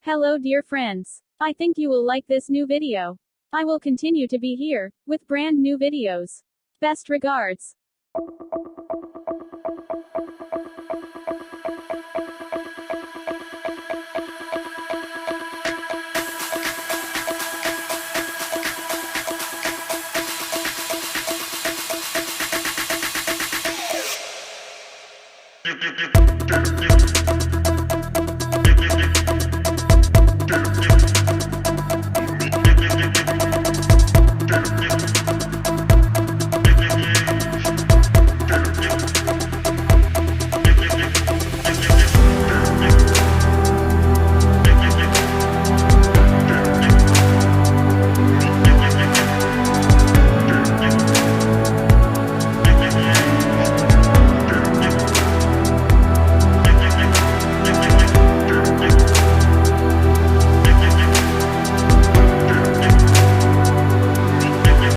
Hello dear friends. I think you will like this new video. I will continue to be here, with brand new videos. Best regards. You